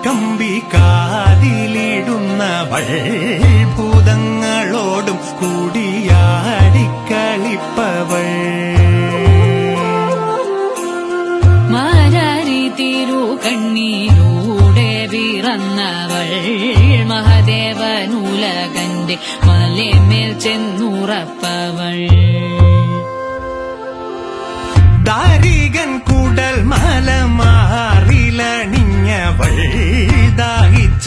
കമ്പി കാതിലിടുന്നവൾ ഭൂതങ്ങളോടും കൂടിയാടിക്കളിപ്പവൾ മാരാരി തിരു കണ്ണീരൂടെ പിറന്നവൾ മഹദേവനുലകന്റെ മലമേൽ ചെന്നുറപ്പവൾ ദാരികൻ കൂടൽ മലമാറിലണിഞ്ഞവൾ ദാഹിച്ച